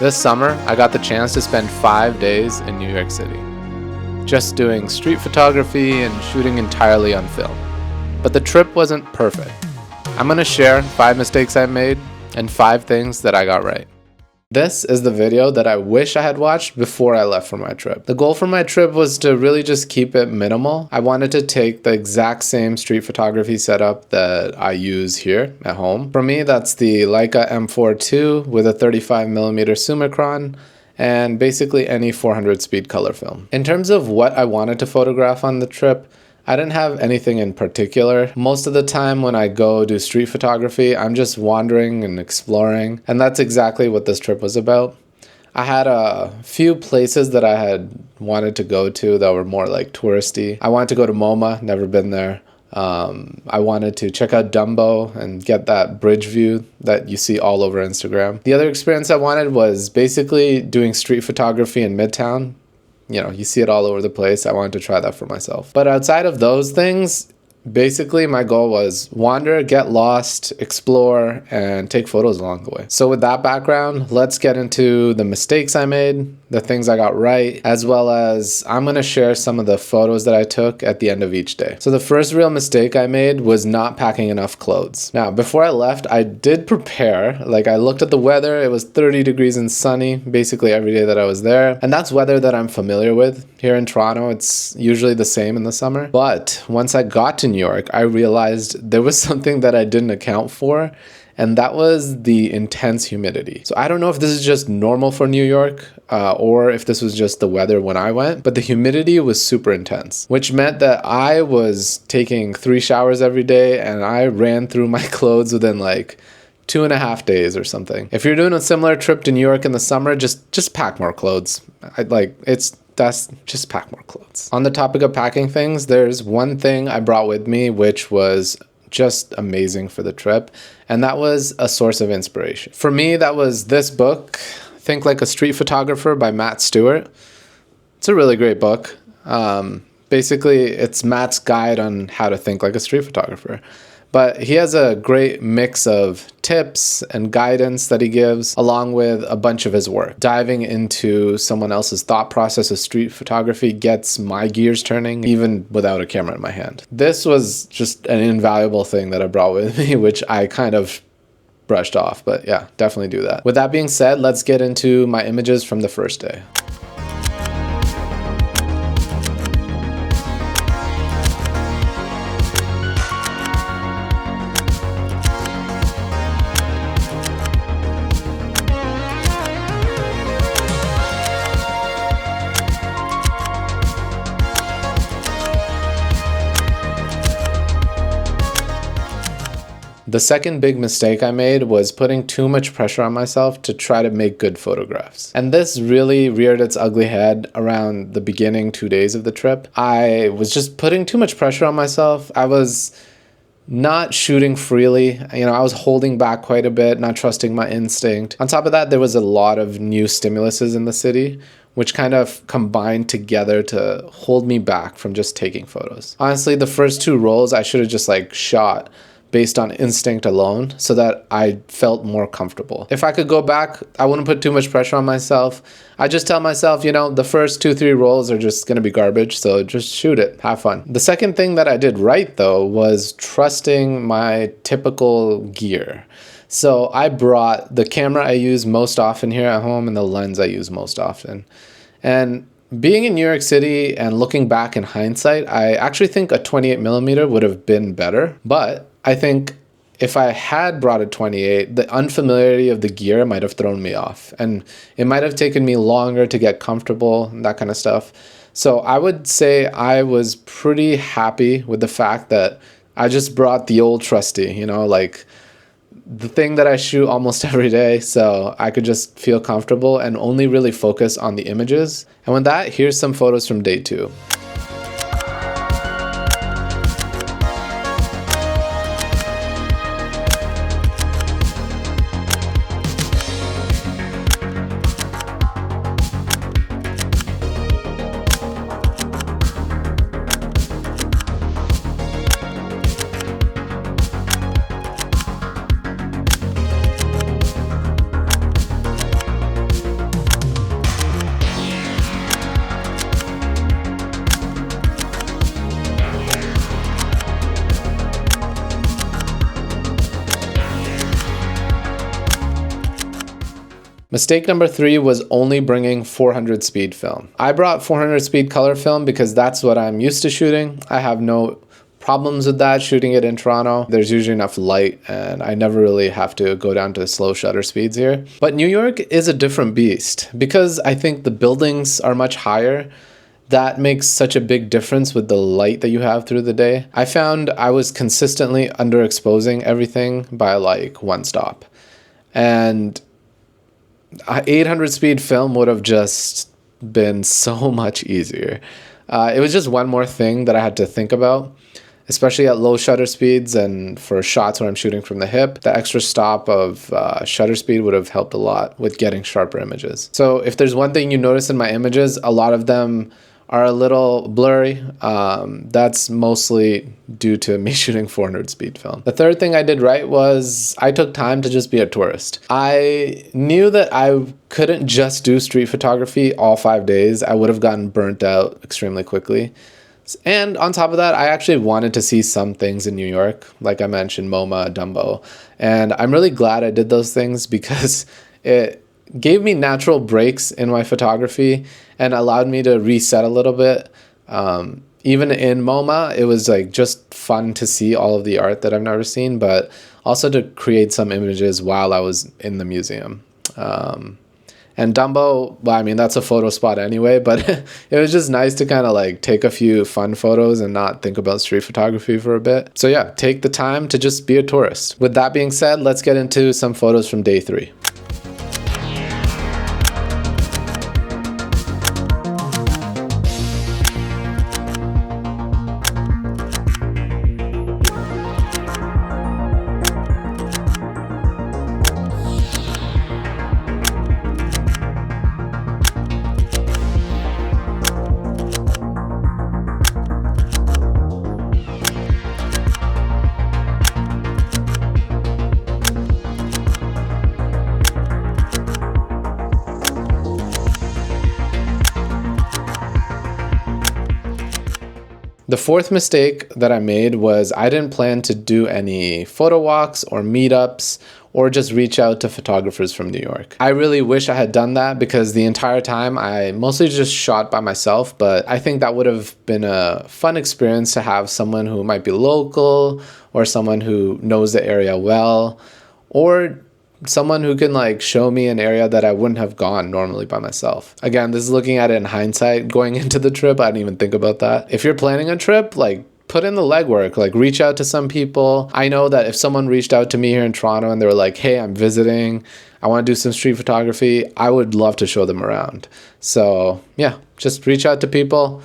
This summer, I got the chance to spend 5 days in New York City, just doing street photography and shooting entirely on film. But the trip wasn't perfect. I'm going to share 5 mistakes I made and 5 things that I got right. This is the video that I wish I had watched before I left for my trip. The goal for my trip was to really just keep it minimal. I wanted to take the exact same street photography setup that I use here at home. For me, that's the Leica M4 II with a 35mm Summicron and basically any 400 speed color film. In terms of what I wanted to photograph on the trip, I didn't have anything in particular. Most of the time when I go do street photography, I'm just wandering and exploring, and that's exactly what this trip was about. I had a few places that I had wanted to go to that were more like touristy. I wanted to go to MoMA, never been there. I wanted to check out Dumbo and get that bridge view that you see all over Instagram. The other experience I wanted was basically doing street photography in Midtown. You know, you see it all over the place. I wanted to try that for myself. But outside of those things, basically my goal was wander, get lost, explore, and take photos along the way. So with that background, let's get into the mistakes I made, the things I got right, as well as I'm going to share some of the photos that I took at the end of each day. So the first real mistake I made was not packing enough clothes. Now, before I left, I did prepare. Like, I looked at the weather. It was 30 degrees and sunny basically every day that I was there. And that's weather that I'm familiar with. Here in Toronto, it's usually the same in the summer. But once I got to New York, I realized there was something that I didn't account for, and that was the intense humidity. So I don't know if this is just normal for New York or if this was just the weather when I went, but the humidity was super intense, which meant that I was taking 3 showers every day and I ran through my clothes within like 2.5 days or something. If you're doing a similar trip to New York in the summer, just pack more clothes. Just pack more clothes. On the topic of packing things, there's one thing I brought with me which was just amazing for the trip, and that was a source of inspiration. For me, that was this book, Think Like a Street Photographer by Matt Stewart. It's a really great book. Basically, it's Matt's guide on how to think like a street photographer. But he has a great mix of tips and guidance that he gives, along with a bunch of his work. Diving into someone else's thought process of street photography gets my gears turning, even without a camera in my hand. This was just an invaluable thing that I brought with me, which I kind of brushed off. But yeah, definitely do that. With that being said, let's get into my images from the first day. The second big mistake I made was putting too much pressure on myself to try to make good photographs. And this really reared its ugly head around the beginning 2 days of the trip. I was just putting too much pressure on myself. I was not shooting freely. I was holding back quite a bit, not trusting my instinct. On top of that, there was a lot of new stimuluses in the city, which kind of combined together to hold me back from just taking photos. Honestly, the first 2 rolls I should have just shot based on instinct alone so that I felt more comfortable. If I could go back, I wouldn't put too much pressure on myself. I just tell myself, the first 2-3 rolls are just gonna be garbage, so just shoot it, have fun. The second thing that I did right though was trusting my typical gear. So I brought the camera I use most often here at home and the lens I use most often. And being in New York City and looking back in hindsight, I actually think a 28mm would have been better, but I think if I had brought a 28, the unfamiliarity of the gear might have thrown me off, and it might have taken me longer to get comfortable and that kind of stuff. So I would say I was pretty happy with the fact that I just brought the old trusty, the thing that I shoot almost every day, so I could just feel comfortable and only really focus on the images. And with that, here's some photos from day 2. Mistake number 3 was only bringing 400 speed film. I brought 400 speed color film because that's what I'm used to shooting. I have no problems with that shooting it in Toronto. There's usually enough light and I never really have to go down to slow shutter speeds here. But New York is a different beast because I think the buildings are much higher. That makes such a big difference with the light that you have through the day. I found I was consistently underexposing everything by like one stop. And 800 speed film would have just been so much easier. It was just one more thing that I had to think about, especially at low shutter speeds and for shots where I'm shooting from the hip. The extra stop of shutter speed would have helped a lot with getting sharper images. So if there's one thing you notice in my images, a lot of them are a little blurry. That's mostly due to me shooting 400 speed film. The third thing I did right was I took time to just be a tourist. I knew that I couldn't just do street photography all 5 days. I would have gotten burnt out extremely quickly. And on top of that, I actually wanted to see some things in New York, like I mentioned, MoMA, Dumbo. And I'm really glad I did those things because it gave me natural breaks in my photography and allowed me to reset a little bit. Even in MoMA, it was like just fun to see all of the art that I've never seen, but also to create some images while I was in the museum. And Dumbo, well, I mean, that's a photo spot anyway, but it was just nice to kind of like take a few fun photos and not think about street photography for a bit. So yeah, take the time to just be a tourist. With that being said, let's get into some photos from day 3. The fourth mistake that I made was I didn't plan to do any photo walks or meetups or just reach out to photographers from New York. I really wish I had done that because the entire time I mostly just shot by myself, but I think that would have been a fun experience to have someone who might be local or someone who knows the area well, or someone who can like show me an area that I wouldn't have gone normally by myself. Again, this is looking at it in hindsight. Going into the trip, I didn't even think about that. If you're planning a trip, like put in the legwork, like reach out to some people. I know that if someone reached out to me here in Toronto and they were like, hey, I'm visiting, I want to do some street photography, I would love to show them around. So yeah, just reach out to people,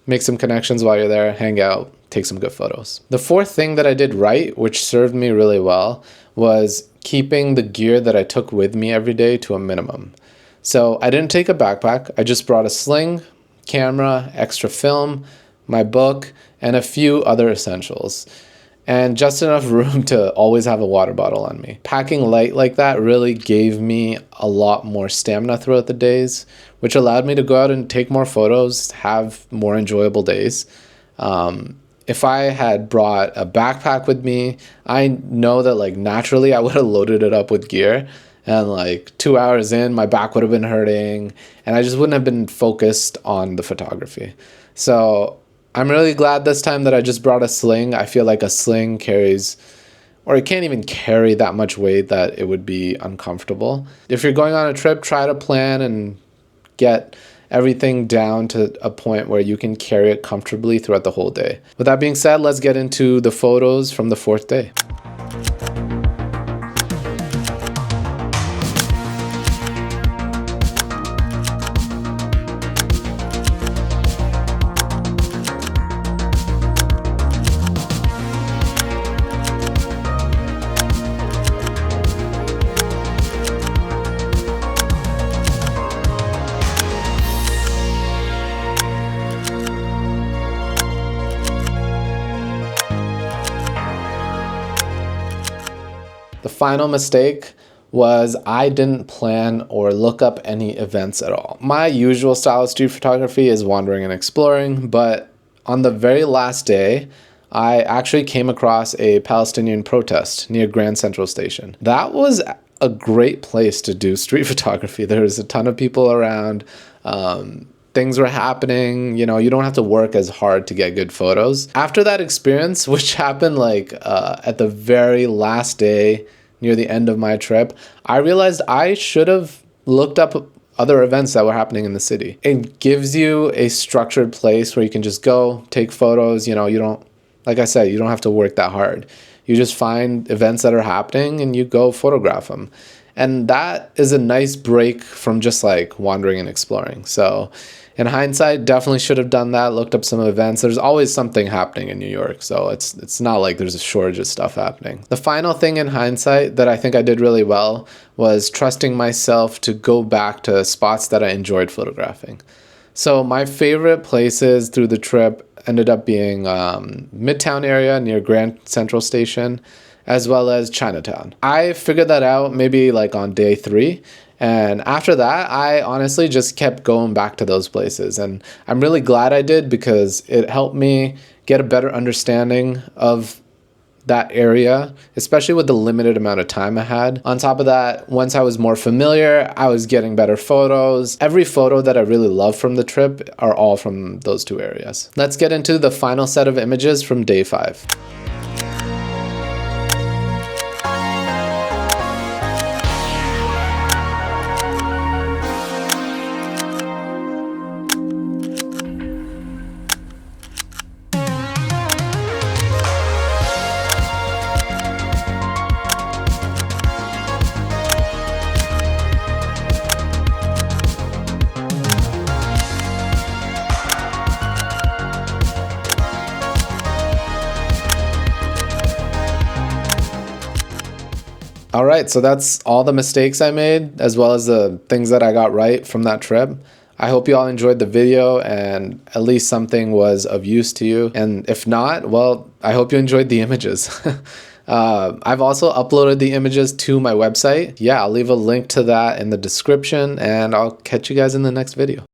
make some connections while you're there, hang out, take some good photos. The fourth thing that I did right, which served me really well, was keeping the gear that I took with me every day to a minimum. So I didn't take a backpack. I just brought a sling, camera, extra film, my book, and a few other essentials. And just enough room to always have a water bottle on me. Packing light like that really gave me a lot more stamina throughout the days, which allowed me to go out and take more photos, have more enjoyable days. If I had brought a backpack with me, I know that like naturally I would have loaded it up with gear, and like 2 hours in, my back would have been hurting and I just wouldn't have been focused on the photography. So I'm really glad this time that I just brought a sling. I feel like a sling carries, or it can't even carry that much weight that it would be uncomfortable. If you're going on a trip, try to plan and get everything down to a point where you can carry it comfortably throughout the whole day. With that being said, let's get into the photos from the 4th day. The final mistake was I didn't plan or look up any events at all. My usual style of street photography is wandering and exploring, but on the very last day, I actually came across a Palestinian protest near Grand Central Station. That was a great place to do street photography. There's a ton of people around. Things were happening, you know, you don't have to work as hard to get good photos. After that experience, which happened like at the very last day near the end of my trip, I realized I should have looked up other events that were happening in the city. It gives you a structured place where you can just go take photos. You know, you don't, like I said, you don't have to work that hard. You just find events that are happening and you go photograph them. And that is a nice break from just like wandering and exploring. So in hindsight, definitely should have done that, looked up some events. There's always something happening in New York, so it's not like there's a shortage of stuff happening. The final thing in hindsight that I think I did really well was trusting myself to go back to spots that I enjoyed photographing. So my favorite places through the trip ended up being Midtown area near Grand Central Station, as well as Chinatown. I figured that out maybe like on day 3. And after that, I honestly just kept going back to those places. And I'm really glad I did because it helped me get a better understanding of that area, especially with the limited amount of time I had. On top of that, once I was more familiar, I was getting better photos. Every photo that I really love from the trip are all from those 2 areas. Let's get into the final set of images from day 5. All right, so that's all the mistakes I made, as well as the things that I got right from that trip. I hope you all enjoyed the video and at least something was of use to you. And if not, well, I hope you enjoyed the images. I've also uploaded the images to my website. Yeah, I'll leave a link to that in the description, and I'll catch you guys in the next video.